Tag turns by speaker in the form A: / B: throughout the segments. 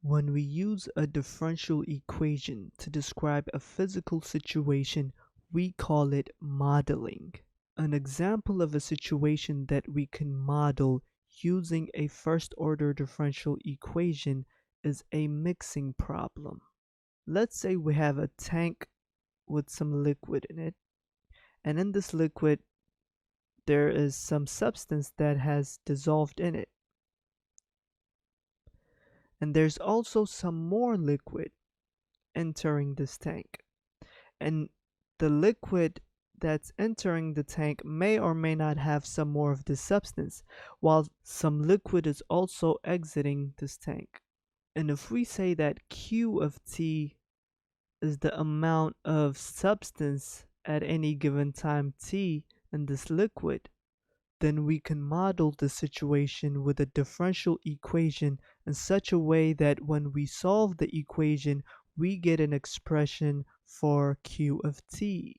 A: When we use a differential equation to describe a physical situation, we call it modeling. An example of a situation that we can model using a first-order differential equation is a mixing problem. Let's say we have a tank with some liquid in it, and in this liquid there is some substance that has dissolved in it. And there's also some more liquid entering this tank. And the liquid that's entering the tank may or may not have some more of this substance, while some liquid is also exiting this tank. And if we say that Q of T is the amount of substance at any given time T in this liquid, then we can model the situation with a differential equation in such a way that when we solve the equation, we get an expression for Q of T.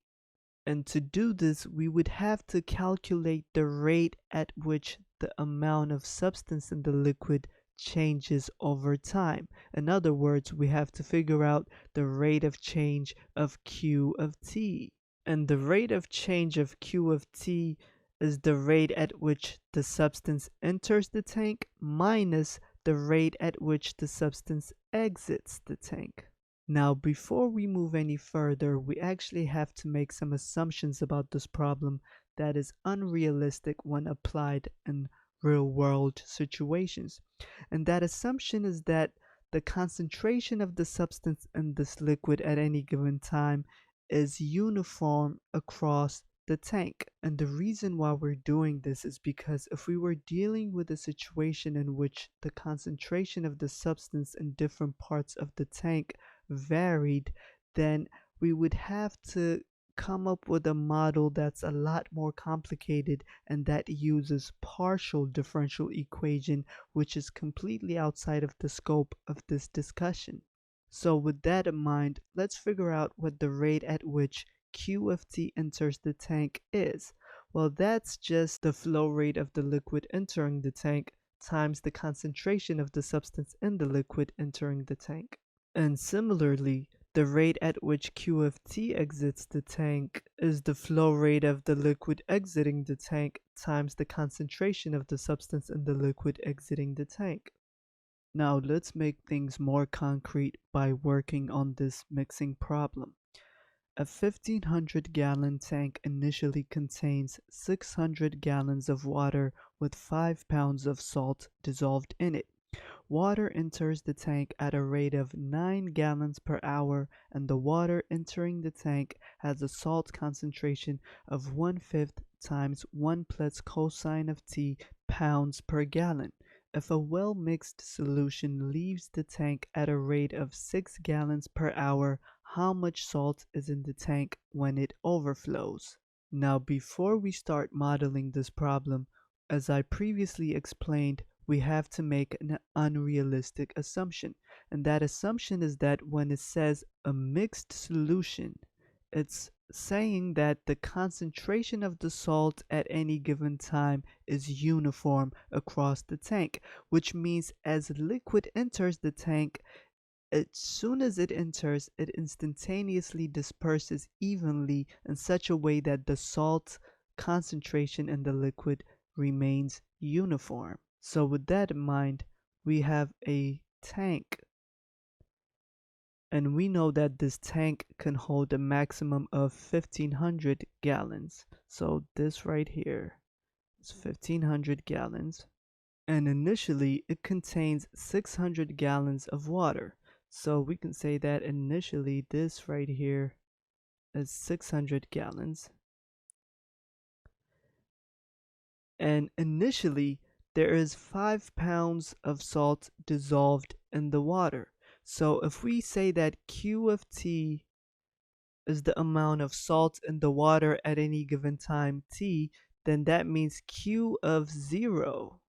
A: And to do this, we would have to calculate the rate at which the amount of substance in the liquid changes over time. In other words, we have to figure out the rate of change of Q of T. And the rate of change of Q of T is the rate at which the substance enters the tank minus the rate at which the substance exits the tank. Now, before we move any further, we actually have to make some assumptions about this problem that is unrealistic when applied in real-world situations. And that assumption is that the concentration of the substance in this liquid at any given time is uniform across the tank. And the reason why we're doing this is because if we were dealing with a situation in which the concentration of the substance in different parts of the tank varied, then we would have to come up with a model that's a lot more complicated and that uses partial differential equation, which is completely outside of the scope of this discussion. So with that in mind, let's figure out what the rate at which Q of T enters the tank is. Well, that's just the flow rate of the liquid entering the tank times the concentration of the substance in the liquid entering the tank. And similarly, the rate at which Q of T exits the tank is the flow rate of the liquid exiting the tank times the concentration of the substance in the liquid exiting the tank. Now let's make things more concrete by working on this mixing problem. A 1500-gallon tank initially contains 600 gallons of water with 5 pounds of salt dissolved in it. Water enters the tank at a rate of 9 gallons per hour, and the water entering the tank has a salt concentration of 1/5 times 1 plus cosine of T pounds per gallon. If a well-mixed solution leaves the tank at a rate of 6 gallons per hour, how much salt is in the tank when it overflows? Now, before we start modeling this problem, as I previously explained, we have to make an unrealistic assumption. And that assumption is that when it says a mixed solution, it's saying that the concentration of the salt at any given time is uniform across the tank, which means as liquid enters the tank, as soon as it enters, it instantaneously disperses evenly in such a way that the salt concentration in the liquid remains uniform. So with that in mind, we have a tank, and we know that this tank can hold a maximum of 1500 gallons. So this right here is 1500 gallons. And initially it contains 600 gallons of water. So we can say that initially this right here is 600 gallons. And initially there is 5 pounds of salt dissolved in the water. So if we say that Q of T is the amount of salt in the water at any given time T, then that means Q of 0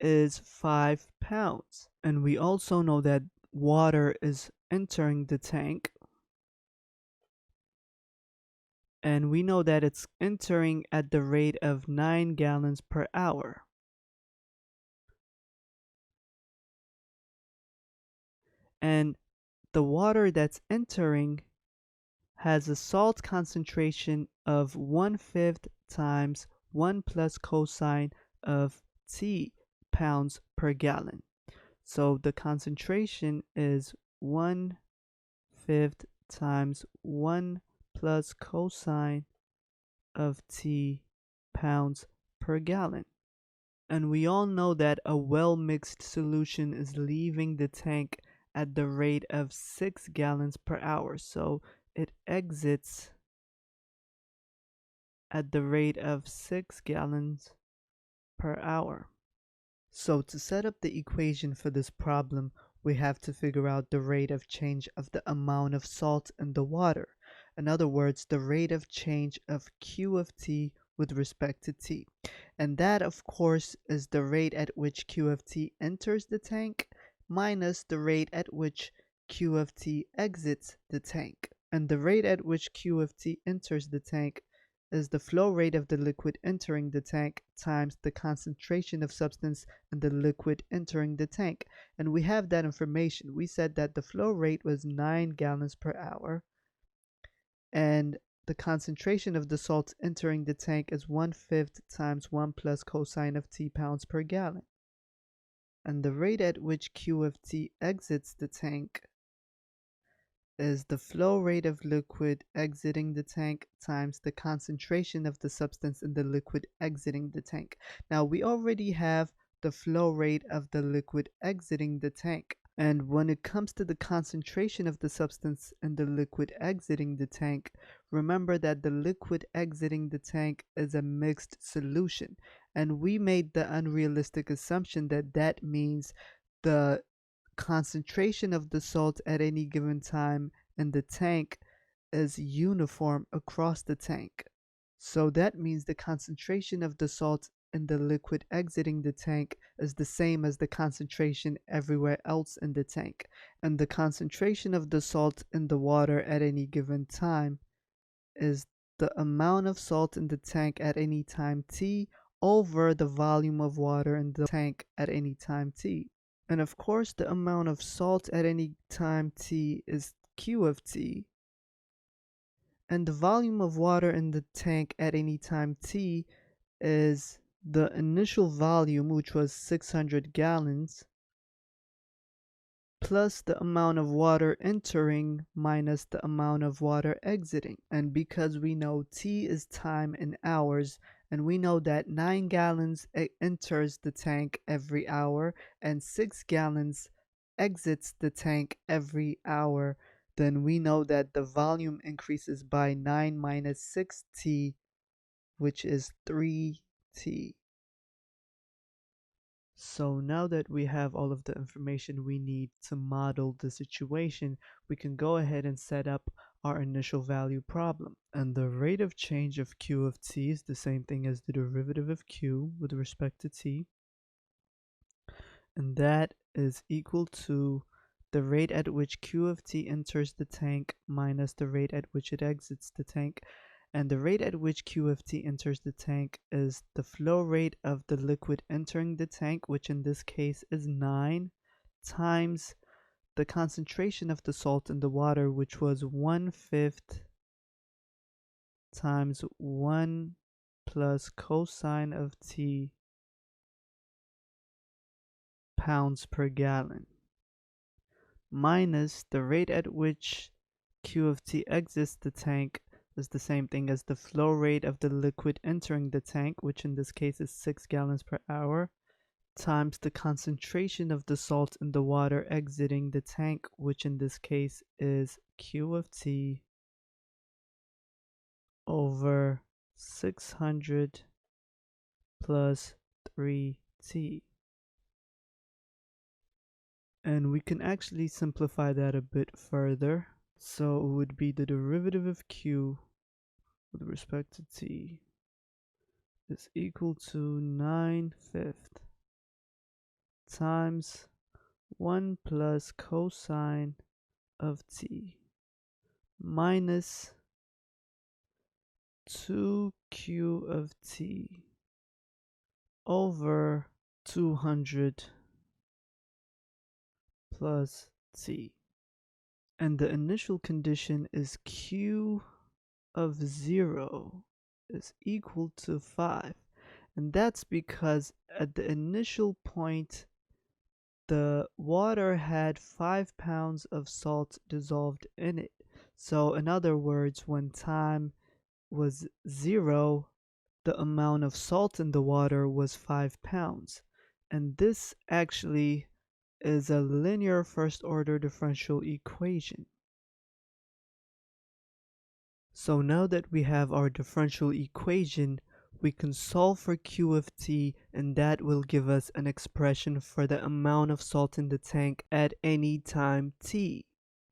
A: is 5 pounds. And we also know that water is entering the tank, and we know that it's entering at the rate of 9 gallons per hour. And the water that's entering has a salt concentration of 1/5 times 1 plus cosine of T pounds per gallon. So the concentration is 1/5 times 1 plus cosine of T pounds per gallon. And we all know that a well-mixed solution is leaving the tank at the rate of 6 gallons per hour. So it exits at the rate of 6 gallons per hour. So to set up the equation for this problem, we have to figure out the rate of change of the amount of salt in the water. In other words, the rate of change of Q of t with respect to t. And that, of course, is the rate at which Q of t enters the tank minus the rate at which Q of t exits the tank. And the rate at which Q of t enters the tank is the flow rate of the liquid entering the tank times the concentration of substance in the liquid entering the tank. And we have that information. We said that the flow rate was 9 gallons per hour, and the concentration of the salt entering the tank is 1/5 times 1 plus cosine of t pounds per gallon. And the rate at which Q of t exits the tank is the flow rate of liquid exiting the tank times the concentration of the substance in the liquid exiting the tank. Now we already have the flow rate of the liquid exiting the tank. And when it comes to the concentration of the substance in the liquid exiting the tank, remember that the liquid exiting the tank is a mixed solution. And we made the unrealistic assumption that that means the concentration of the salt at any given time in the tank is uniform across the tank. So that means the concentration of the salt in the liquid exiting the tank is the same as the concentration everywhere else in the tank. And the concentration of the salt in the water at any given time is the amount of salt in the tank at any time t over the volume of water in the tank at any time t. And of course, the amount of salt at any time t is Q of t. And the volume of water in the tank at any time t is the initial volume, which was 600 gallons, plus the amount of water entering minus the amount of water exiting. And because we know t is time in hours, and we know that 9 gallons enters the tank every hour and 6 gallons exits the tank every hour, then we know that the volume increases by 9 minus 6t, which is 3t. So now that we have all of the information we need to model the situation, we can go ahead and set up our initial value problem. And the rate of change of Q of t is the same thing as the derivative of Q with respect to t. And that is equal to the rate at which Q of t enters the tank minus the rate at which it exits the tank. And the rate at which Q of t enters the tank is the flow rate of the liquid entering the tank, which in this case is 9, times the concentration of the salt in the water, which was 1/5 times 1 plus cosine of t pounds per gallon, minus the rate at which Q of t exits the tank is the same thing as the flow rate of the liquid entering the tank, which in this case is 6 gallons per hour, times the concentration of the salt in the water exiting the tank, which in this case is Q of t over 600 plus 3t. And we can actually simplify that a bit further. So it would be the derivative of Q with respect to t is equal to 9/5 times 1 plus cosine of t minus 2q of t over 200 plus t. And the initial condition is q of 0 is equal to 5. And that's because at the initial point, the water had 5 pounds of salt dissolved in it. So in other words, when time was 0, the amount of salt in the water was 5 pounds. And this actually is a linear first order differential equation. So now that we have our differential equation, we can solve for q of t, and that will give us an expression for the amount of salt in the tank at any time t.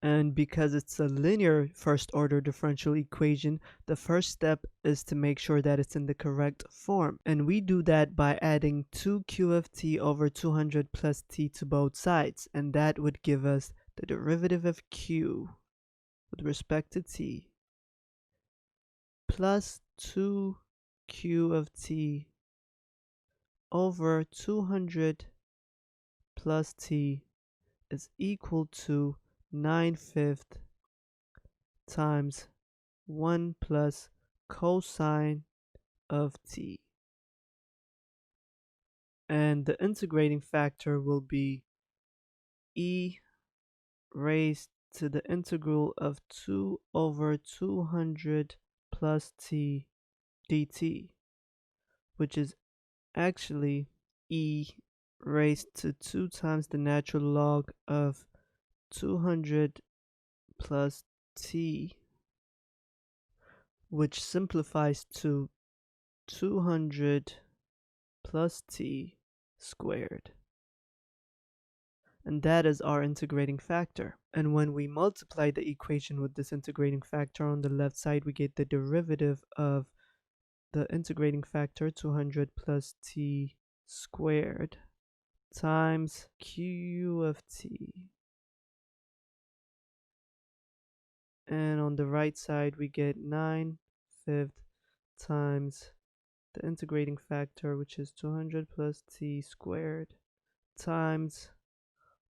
A: And because it's a linear first order differential equation, the first step is to make sure that it's in the correct form. And we do that by adding 2q of t over 200 plus t to both sides. And that would give us the derivative of q with respect to t plus 2q of t over 200 plus t is equal to 9/5 times 1 plus cosine of t. And the integrating factor will be e raised to the integral of 2 over 200 plus t dt, which is actually e raised to 2 times the natural log of 200 plus t, which simplifies to 200 plus t squared. And that is our integrating factor. And when we multiply the equation with this integrating factor on the left side, we get the derivative of the integrating factor, 200 plus t squared, times q of t. And on the right side, we get 9/5 times the integrating factor, which is 200 plus t squared, times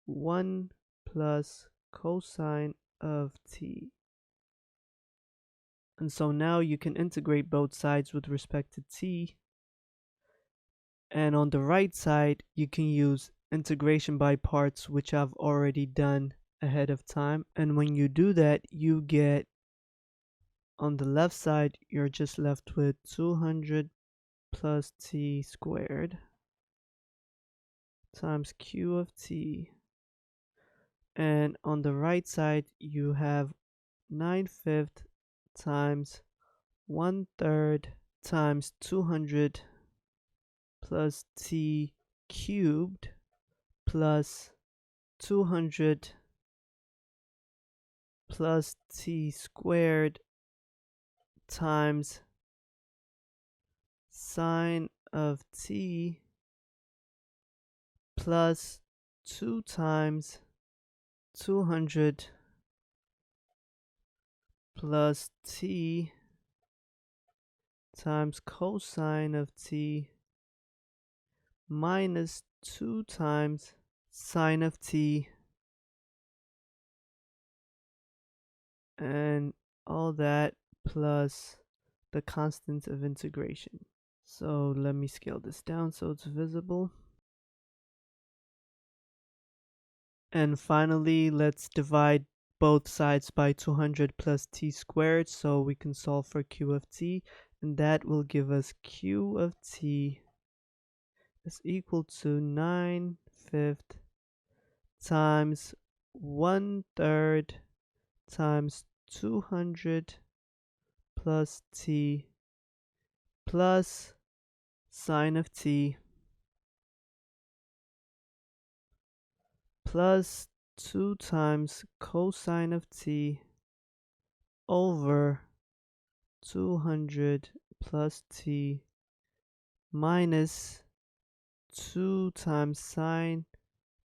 A: 1 plus cosine of t. And so now you can integrate both sides with respect to t. And on the right side, you can use integration by parts, which I've already done ahead of time. And when you do that, you get, on the left side, you're just left with 200 plus t squared times q of t. And on the right side, you have 9/5 times 1/3 times 200 plus t cubed plus 200 plus t squared times sine of t plus 2 times 200 plus t times cosine of t minus 2 times sine of t, and all that plus the constant of integration. So let me scale this down so it's visible. And finally, let's divide both sides by 200 plus t squared so we can solve for q of t, and that will give us q of t is equal to 9/5 times 1/3 times 200 plus t plus sine of t plus 2 times cosine of t over 200 plus t minus 2 times sine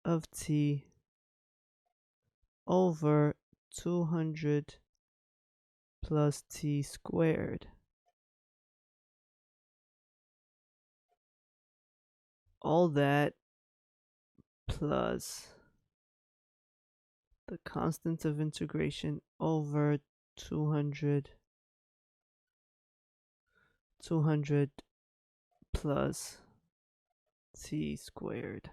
A: of t over 200 plus t squared. All that plus the constant of integration over 200 plus t squared.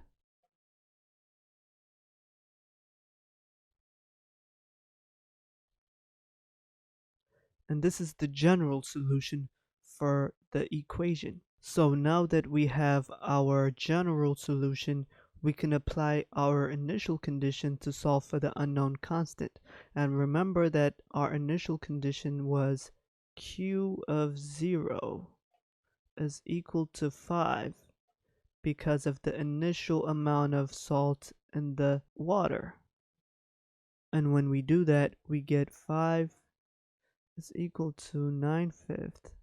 A: And this is the general solution for the equation. So now that we have our general solution, we can apply our initial condition to solve for the unknown constant. And remember that our initial condition was q of 0 is equal to 5 because of the initial amount of salt in the water. And when we do that, we get 5 is equal to 9/5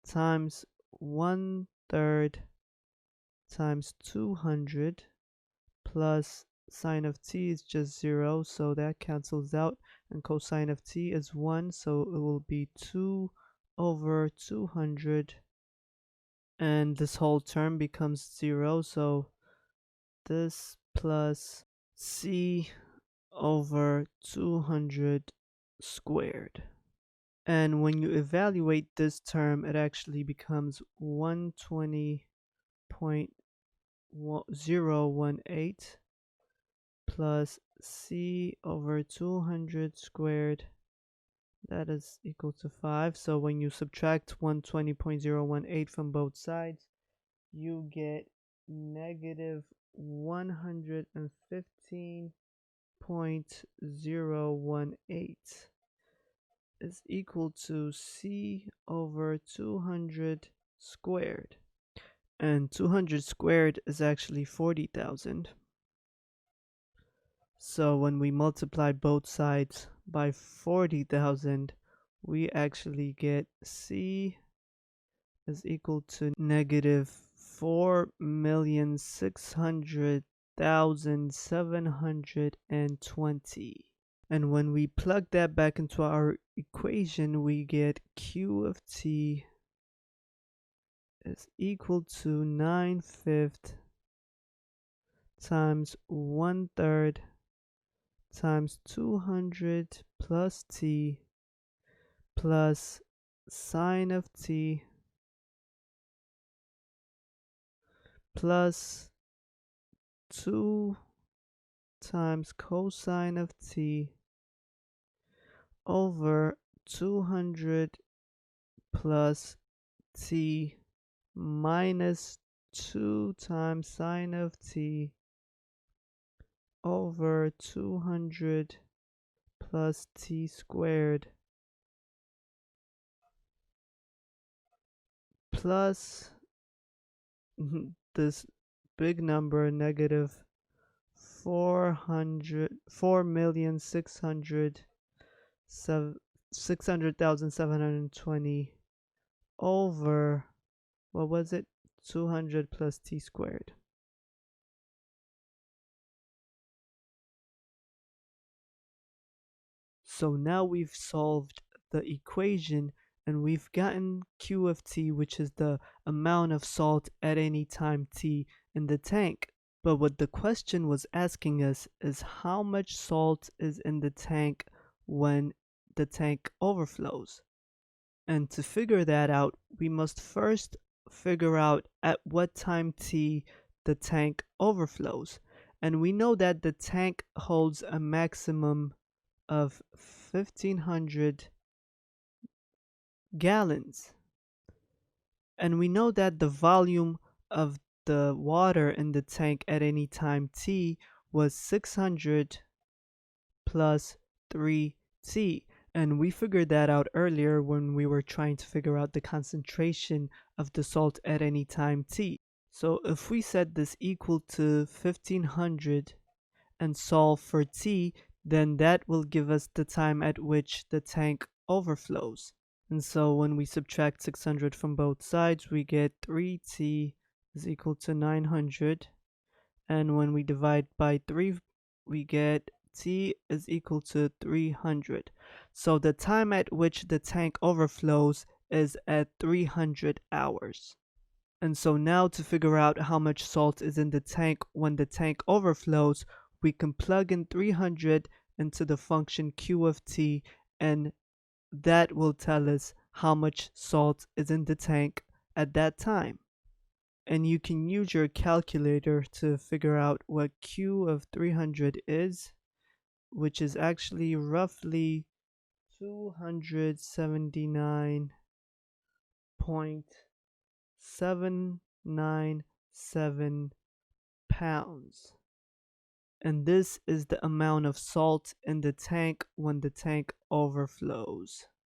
A: times 1/3 times 200 plus sine of t is just 0, so that cancels out, and cosine of t is 1, so it will be 2 over 200, and this whole term becomes 0, so this plus c over 200 squared. And when you evaluate this term, it actually becomes 120.018 plus c over 200 squared. That is equal to 5. So when you subtract 120.018 from both sides, you get negative 115.018 is equal to c over 200 squared. And 200 squared is actually 40,000. So when we multiply both sides by 40,000, we actually get c is equal to negative 4,600,720. And when we plug that back into our equation, we get q of t is equal to 9/5 times 1/3 times 200 plus t plus sine of t plus 2 times cosine of t over 200 plus t minus 2 times sine of t over 200 plus t squared plus this big number, negative 4,600,720 over, what was it, 200 plus t squared. So now we've solved the equation and we've gotten q of t, which is the amount of salt at any time t in the tank. But what the question was asking us is how much salt is in the tank when the tank overflows. And to figure that out, we must first figure out at what time t the tank overflows. And we know that the tank holds a maximum of 1,500 gallons. And we know that the volume of the water in the tank at any time t was 600 plus 3t. And we figured that out earlier when we were trying to figure out the concentration of the salt at any time t. So if we set this equal to 1,500 and solve for t, then that will give us the time at which the tank overflows. And so when we subtract 600 from both sides, we get 3t is equal to 900. And when we divide by 3, we get t is equal to 300. So the time at which the tank overflows is at 300 hours. And so now to figure out how much salt is in the tank when the tank overflows, we can plug in 300 into the function q of t, and that will tell us how much salt is in the tank at that time. And you can use your calculator to figure out what q of 300 is, which is actually roughly 279.797 pounds. And this is the amount of salt in the tank when the tank overflows.